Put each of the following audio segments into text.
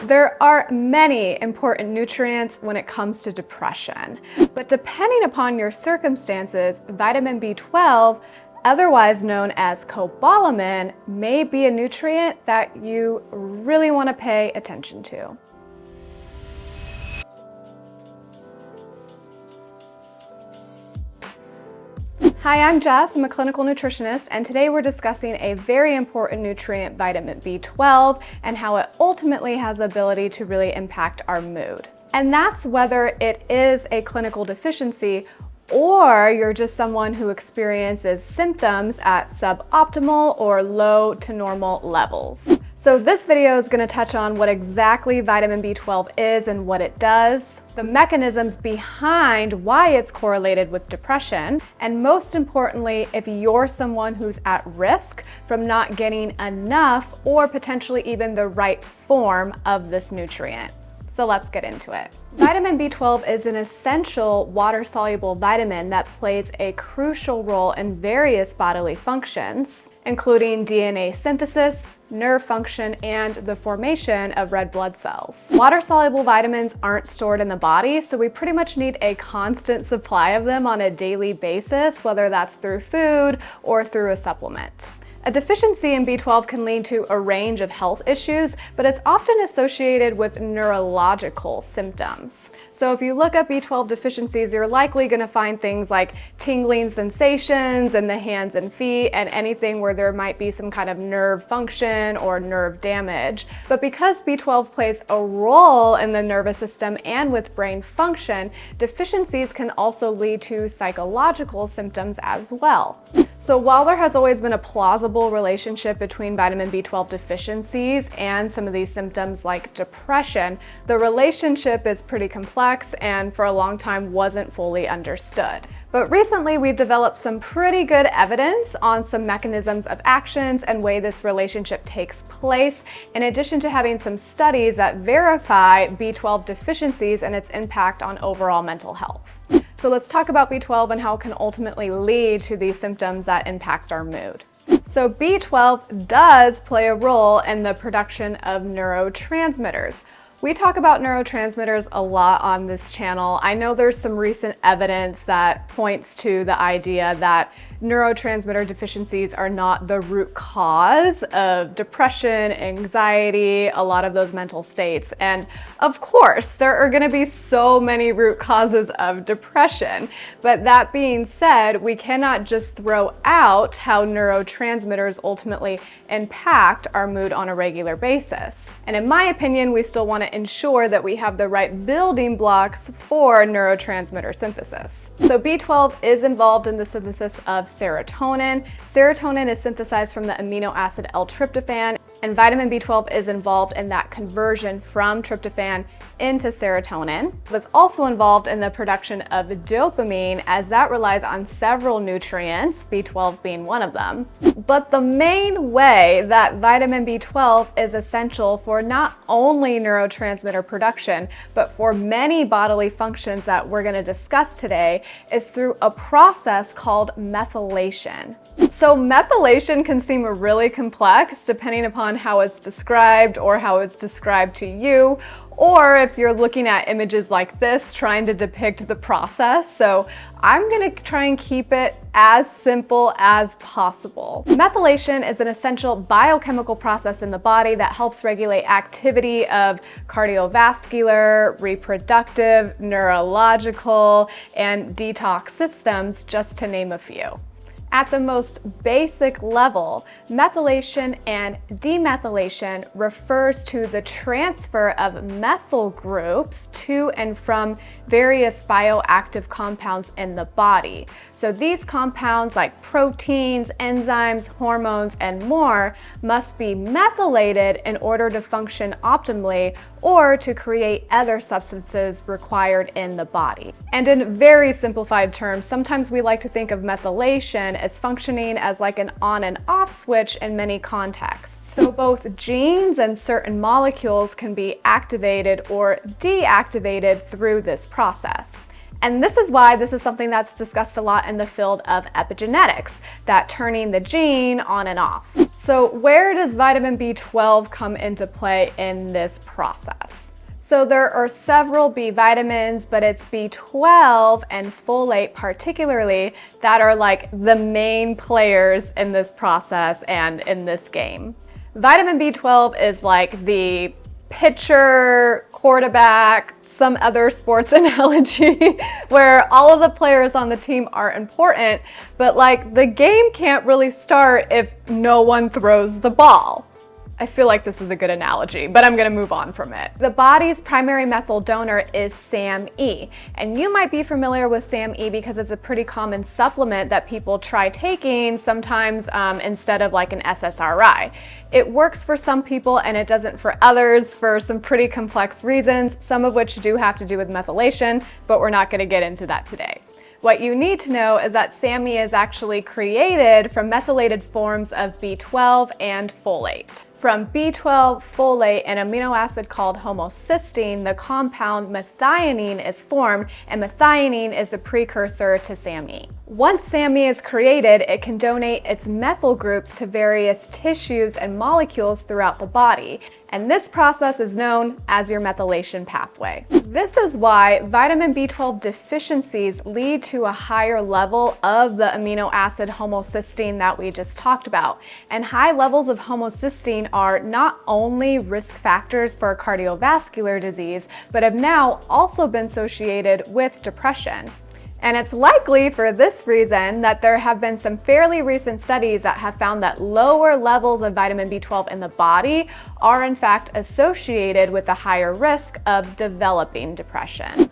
There are many important nutrients when it comes to depression, but depending upon your circumstances, vitamin B12, otherwise known as cobalamin, may be a nutrient that you really want to pay attention to. Hi, I'm Jess. I'm a clinical nutritionist, and today we're discussing a very important nutrient, vitamin B12, and how it ultimately has the ability to really impact our mood. And that's whether it is a clinical deficiency or you're just someone who experiences symptoms at suboptimal or low to normal levels. So this video is going to touch on what exactly vitamin B12 is and what it does, the mechanisms behind why it's correlated with depression, and most importantly, if you're someone who's at risk from not getting enough or potentially even the right form of this nutrient. So let's get into it. Vitamin B12 is an essential water-soluble vitamin that plays a crucial role in various bodily functions, including DNA synthesis, nerve function, and the formation of red blood cells. Water-soluble vitamins aren't stored in the body, so we pretty much need a constant supply of them on a daily basis, whether that's through food or through a supplement. A deficiency in B12 can lead to a range of health issues, but it's often associated with neurological symptoms. So if you look up B12 deficiencies, you're likely going to find things like tingling sensations in the hands and feet and anything where there might be some kind of nerve function or nerve damage. But because B12 plays a role in the nervous system and with brain function, deficiencies can also lead to psychological symptoms as well. So while there has always been a plausible relationship between vitamin B12 deficiencies and some of these symptoms like depression, the relationship is pretty complex and for a long time wasn't fully understood. But recently we've developed some pretty good evidence on some mechanisms of actions and way this relationship takes place, in addition to having some studies that verify B12 deficiencies and its impact on overall mental health. So let's talk about B12 and how it can ultimately lead to these symptoms that impact our mood. So B12 does play a role in the production of neurotransmitters. We talk about neurotransmitters a lot on this channel. I know there's some recent evidence that points to the idea that neurotransmitter deficiencies are not the root cause of depression, anxiety, a lot of those mental states. And of course, there are going to be so many root causes of depression. But that being said, we cannot just throw out how neurotransmitters ultimately impact our mood on a regular basis. And in my opinion, we still want to ensure that we have the right building blocks for neurotransmitter synthesis. So B12 is involved in the synthesis of serotonin. Serotonin is synthesized from the amino acid L-tryptophan, and vitamin B12 is involved in that conversion from tryptophan into serotonin. It's also involved in the production of dopamine, as that relies on several nutrients, B12 being one of them. But the main way that vitamin B12 is essential for not only neurotransmitter production, but for many bodily functions that we're going to discuss today is through a process called methylation. So methylation can seem really complex depending upon how it's described or how it's described to you, or if you're looking at images like this trying to depict the process. So I'm going to try and keep it as simple as possible. Methylation is an essential biochemical process in the body that helps regulate activity of cardiovascular, reproductive, neurological, and detox systems, just to name a few. At the most basic level, methylation and demethylation refers to the transfer of methyl groups to and from various bioactive compounds in the body. So these compounds, like proteins, enzymes, hormones, and more, must be methylated in order to function optimally or to create other substances required in the body. And in very simplified terms, sometimes we like to think of methylation as functioning as like an on and off switch in many contexts. So both genes and certain molecules can be activated or deactivated through this process. And this is why this is something that's discussed a lot in the field of epigenetics, that turning the gene on and off. So where does vitamin B12 come into play in this process? So there are several B vitamins, but it's B12 and folate particularly that are like the main players in this process and in this game. Vitamin B12 is like the pitcher, quarterback, some other sports analogy where all of the players on the team are important, but like the game can't really start if no one throws the ball. I feel like this is a good analogy, but I'm gonna move on from it. The body's primary methyl donor is SAMe, and you might be familiar with SAMe because it's a pretty common supplement that people try taking sometimes instead of like an SSRI. It works for some people and it doesn't for others for some pretty complex reasons, some of which do have to do with methylation, but we're not gonna get into that today. What you need to know is that SAMe is actually created from methylated forms of B12 and folate. From B12, folate, and amino acid called homocysteine, the compound methionine is formed, and methionine is the precursor to SAMe. Once SAMe is created, it can donate its methyl groups to various tissues and molecules throughout the body, and this process is known as your methylation pathway. This is why vitamin B12 deficiencies lead to a higher level of the amino acid homocysteine that we just talked about, and high levels of homocysteine are not only risk factors for cardiovascular disease, but have now also been associated with depression. And it's likely for this reason that there have been some fairly recent studies that have found that lower levels of vitamin B12 in the body are in fact associated with a higher risk of developing depression.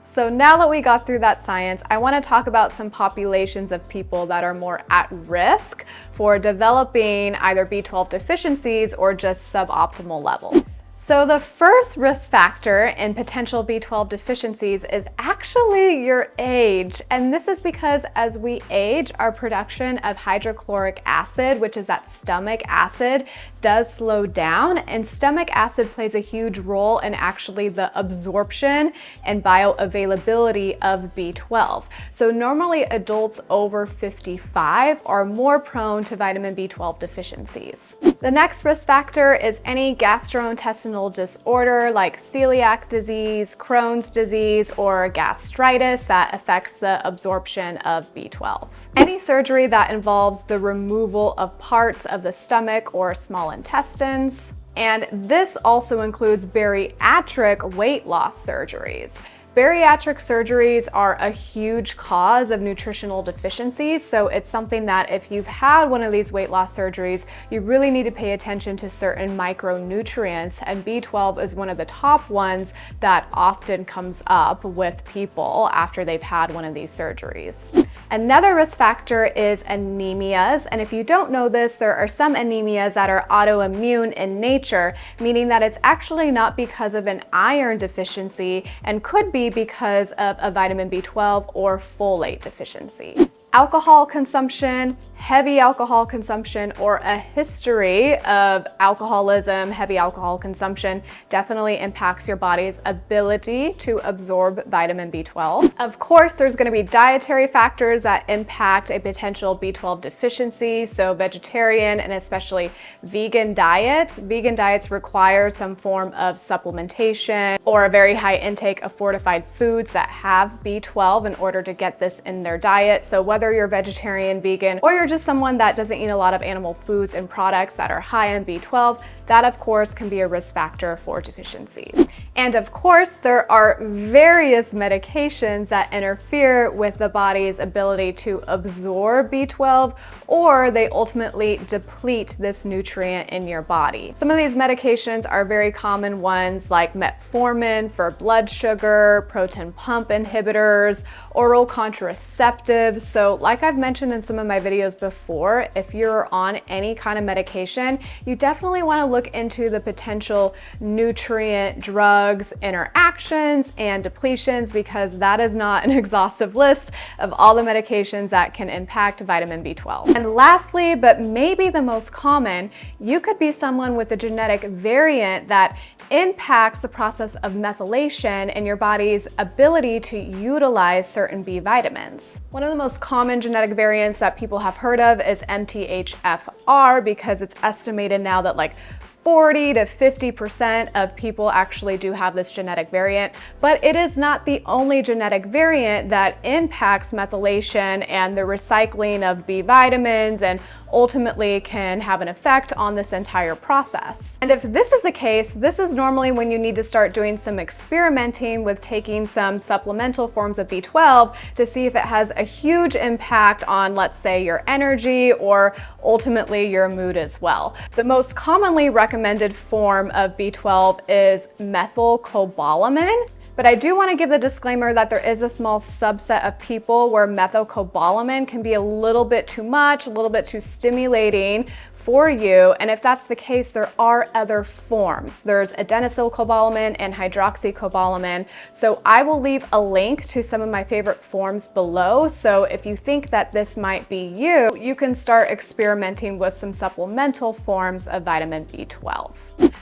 So now that we got through that science, I want to talk about some populations of people that are more at risk for developing either B12 deficiencies or just suboptimal levels. So the first risk factor in potential B12 deficiencies is actually your age. And this is because as we age, our production of hydrochloric acid, which is that stomach acid, does slow down. And stomach acid plays a huge role in actually the absorption and bioavailability of B12. So normally adults over 55 are more prone to vitamin B12 deficiencies. The next risk factor is any gastrointestinal disorder like celiac disease, Crohn's disease, or gastritis that affects the absorption of B12. Any surgery that involves the removal of parts of the stomach or small intestines. And this also includes bariatric weight loss surgeries. Bariatric surgeries are a huge cause of nutritional deficiencies, so it's something that if you've had one of these weight loss surgeries, you really need to pay attention to certain micronutrients, and B12 is one of the top ones that often comes up with people after they've had one of these surgeries. Another risk factor is anemias, and if you don't know this, there are some anemias that are autoimmune in nature, meaning that it's actually not because of an iron deficiency and could be because of a vitamin B12 or folate deficiency. Alcohol consumption, heavy alcohol consumption, or a history of alcoholism, heavy alcohol consumption definitely impacts your body's ability to absorb vitamin B12. Of course, there's going to be dietary factors that impact a potential B12 deficiency, so vegetarian and especially vegan diets. Vegan diets require some form of supplementation or a very high intake of fortified foods that have B12 in order to get this in their diet. So whether you're vegetarian, vegan, or you're just someone that doesn't eat a lot of animal foods and products that are high in B12, that of course can be a risk factor for deficiencies. And of course, there are various medications that interfere with the body's ability to absorb B12, or they ultimately deplete this nutrient in your body. Some of these medications are very common ones like metformin for blood sugar, proton pump inhibitors, oral contraceptives. So So like I've mentioned in some of my videos before, if you're on any kind of medication, you definitely want to look into the potential nutrient drugs interactions and depletions, because that is not an exhaustive list of all the medications that can impact vitamin B12. And lastly, but maybe the most common, you could be someone with a genetic variant that impacts the process of methylation and your body's ability to utilize certain B vitamins. One of the most common genetic variants that people have heard of is MTHFR, because it's estimated now that like 40 to 50% of people actually do have this genetic variant, but it is not the only genetic variant that impacts methylation and the recycling of B vitamins and ultimately can have an effect on this entire process. And if this is the case, this is normally when you need to start doing some experimenting with taking some supplemental forms of B12 to see if it has a huge impact on, let's say, your energy or ultimately your mood as well. The most commonly recommended form of B12 is methylcobalamin. But I do want to give the disclaimer that there is a small subset of people where methylcobalamin can be a little bit too much, a little bit too stimulating for you. And if that's the case, there are other forms. There's adenosylcobalamin and hydroxycobalamin. So I will leave a link to some of my favorite forms below. So if you think that this might be you, you can start experimenting with some supplemental forms of vitamin B12.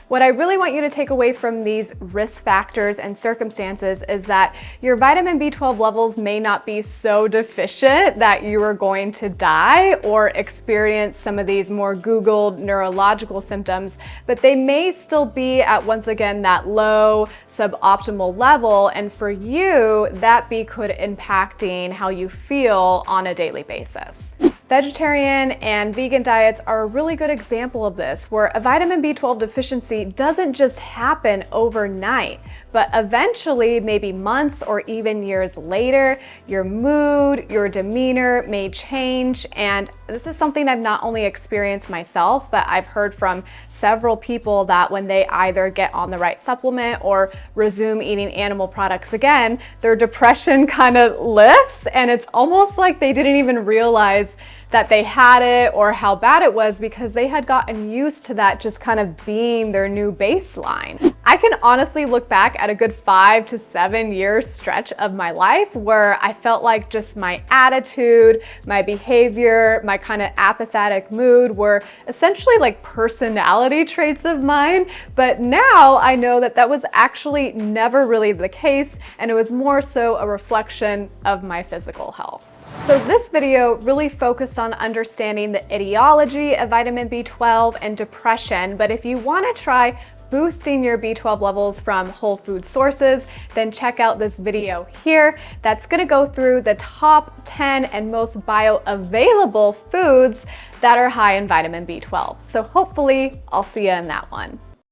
What I really want you to take away from these risk factors and circumstances is that your vitamin B12 levels may not be so deficient that you are going to die or experience some of these more Googled neurological symptoms, but they may still be at, once again, that low suboptimal level, and for you, that could impacting how you feel on a daily basis. Vegetarian and vegan diets are a really good example of this, where a vitamin B12 deficiency doesn't just happen overnight, but eventually, maybe months or even years later, your mood, your demeanor may change. And this is something I've not only experienced myself, but I've heard from several people that when they either get on the right supplement or resume eating animal products again, their depression kind of lifts, and it's almost like they didn't even realize that they had it or how bad it was, because they had gotten used to that just kind of being their new baseline. I can honestly look back at a good 5 to 7 year stretch of my life where I felt like just my attitude, my behavior, my kind of apathetic mood were essentially like personality traits of mine. But now I know that that was actually never really the case, and it was more so a reflection of my physical health. So this video really focused on understanding the etiology of vitamin B12 and depression, but if you want to try boosting your B12 levels from whole food sources, then check out this video here that's going to go through the top 10 and most bioavailable foods that are high in vitamin B12. So hopefully I'll see you in that one.